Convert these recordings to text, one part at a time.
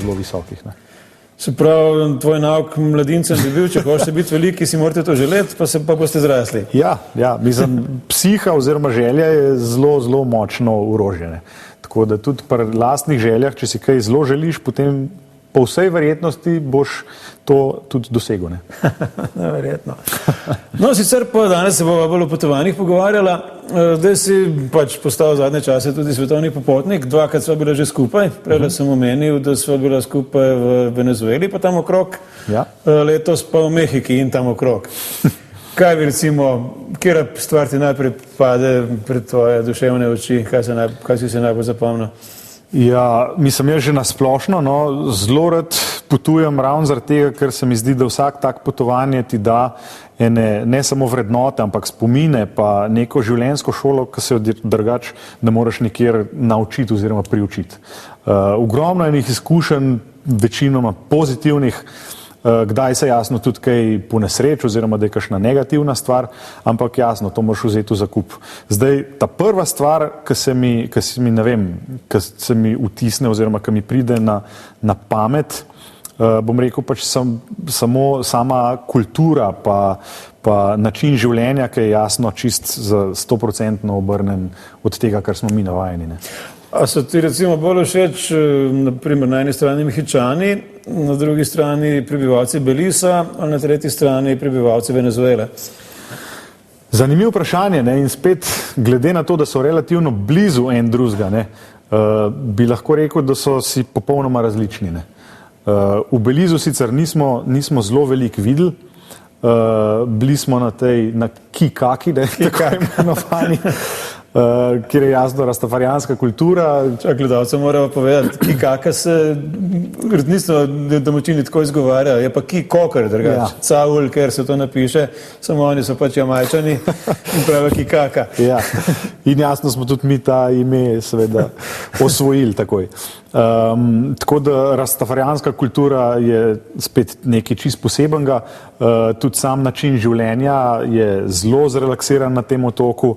zelo visokih. Ne. Se pravi, tvoj nauk mladincem bi bil, če hočete biti veliki, si morate to želeti, pa boste zrasli. Ja, mislim, psiha oziroma želja je zelo močno orožje. Tako da tudi pri lastnih željah, če si kaj zelo želiš, potem po vsej verjetnosti boš to tudi dosegel. Verjetno. No, sicer pa danes se bova bolj o potovanjih pogovarjala, da si pač postal zadnje čase tudi svetovni popotnik, dvakrat sva bila že skupaj, prej sem omenil, da sva bila skupaj v Venezueli, pa tam okrog, letos pa v Mehiki in tam okrog. Kaj bi recimo, kjera stvar ti najprej pade pred tvoje duševne oči, kaj si se najbolj zapomnil? Ja, mislim, jaz že nasplošno, zelo rad potujem ravno zaradi tega, ker se mi zdi, da vsak tak potovanje ti da ne samo vrednote, ampak spomine, pa neko življenjsko šolo, ki se jo drugače ne moreš nikjer naučiti oziroma priučiti. Ogromno enih izkušenj, večinoma pozitivnih, kdaj se jasno tudi kaj ponesreč oziroma da je kakšna negativna stvar, ampak jasno, to moraš vzeti v zakup. Zdaj, ta prva stvar, ki se mi vtisne oziroma ki mi pride na pamet, bom rekel pač samo sama kultura pa način življenja, ki je jasno čist za 100% obrnen od tega, kar smo mi navajeni. Ne. A so ti recimo bolj všeč, naprimer na eni strani Mehičani, na drugi strani prebivalci Belisa, ali na tretji strani prebivalci Venezuele? Zanimivo vprašanje, ne? In spet glede na to, da so relativno blizu en drugega, bi lahko rekel, da so si popolnoma različni. Ne? V Belizu sicer nismo zelo veliko videli, bili smo na Kikaki, tako imenovani, kjer je jasno rastafarijanska kultura. Gledalcem moramo povedati, Kikaka se nismo domačini tako izgovarja, je pa Kikokar drugače. Caul, ker se to napiše, samo oni so pač Jamajčani in pravijo Kikaka. Ja, in jasno smo tudi mi ta ime seveda osvojili takoj. Tako da rastafarijanska kultura je spet nekaj čist posebenega, tudi sam način življenja je zelo zrelaksiran na tem otoku.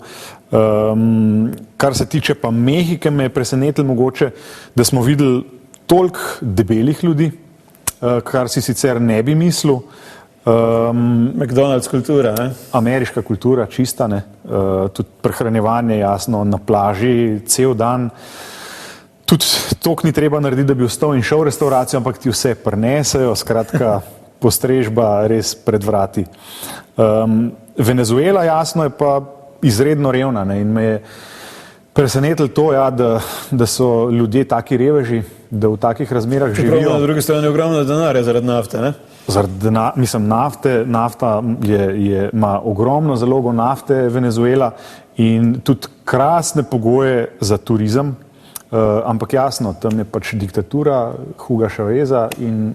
Kar se tiče pa Mehike, me je presenetilo mogoče, da smo videli toliko debelih ljudi, kar si sicer ne bi mislil. McDonald's kultura, ne? Ameriška kultura, čista, ne? Tudi prehranjevanje, jasno, na plaži, cel dan. Tudi toliko ni treba narediti, da bi ostal in šel v restauracijo, ampak ti vse prinesejo, skratka, postrežba res pred vrati. Venezuela, jasno, je pa izredno revna, ne? In me je presenetilo to, da so ljudje taki reveži, da v takih razmerah živijo. Čeprav na drugi strani ogromno denarja zaradi nafte, ne? Nafta ima ogromno zalogo nafte Venezuela in tudi krasne pogoje za turizem, ampak jasno, tam je pač diktatura Huga Chaveza in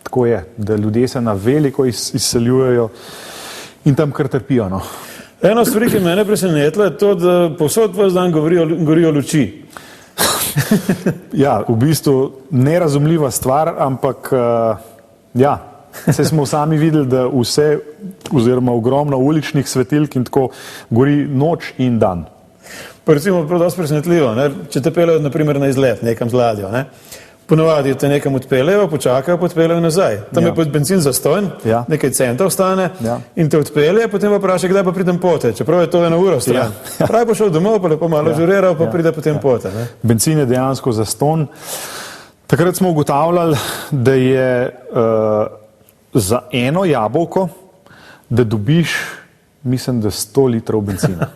tako je, da ljudje se na veliko izseljujejo in tam kar trpijo, no. Eno stvar, ki mene presenetila, je to, da povsod vas dan gorijo luči. Ja, v bistvu nerazumljiva stvar, ampak ja, se smo sami videli, da vse oziroma ogromno uličnih svetilk in tako gori noč in dan. Pa recimo prav dosti presenetljivo, ne? Če te peljejo naprimer na izlet nekam z ladjo, ne? Ponovadi te nekam odpeljejo, počakajo, odpeljejo nazaj. Tam je pod benzin zastojen, nekaj centov stane in te odpelje, potem pa vpraša, kdaj pa pridem pote, čeprav je to 1 uro stran. Prav bo šel domov, pa lepo malo žuriral, pa pride potem pote. Ne? Benzin je dejansko zastonj. Takrat smo ugotavljali, da je za eno jabolko, da dobiš, mislim, da 100 litrov benzina,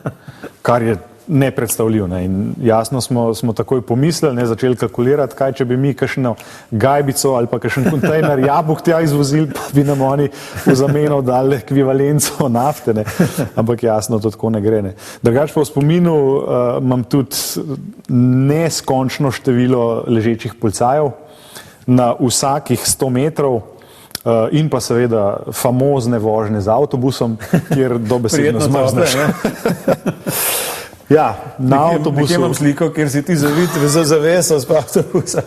kar je nepredstavljiv. Ne? In jasno smo takoj pomislili, začeli kalkulirati, kaj če bi mi kakšno gajbico ali pa kakšen kontejner jabolk tja izvozili, pa bi nam oni v zameno dali ekvivalenco nafte. Ne? Ampak jasno, to tako ne gre. Ne? Drugače pa v spominu imam tudi neskončno število ležečih policajev na vsakih 100 metrov in pa seveda famozne vožnje z avtobusom, kjer dobesedno zmrzneš. Ja, na avtobusu. Nekje imam sliko, kjer si ti zavit za zaveso z avtobusa.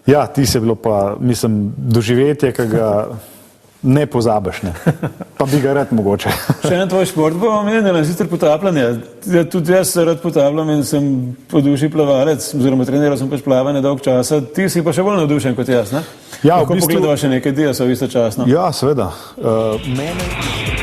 Ja, ti se bilo pa, mislim, doživetje, ki ga ne pozabiš. Ne. Pa bi ga rad mogoče. Še en tvoj šport bo omenjal, in sicer potapljanje. Ja, tudi jaz se rad potapljam in sem po duši plavalec, oziroma treniral sem pač plavanje dolg časa. Ti si pa še bolj navdušen kot jaz, ne? Ja, Lahko pogledava še nekaj diasov istočasno. Ja, seveda. Mene...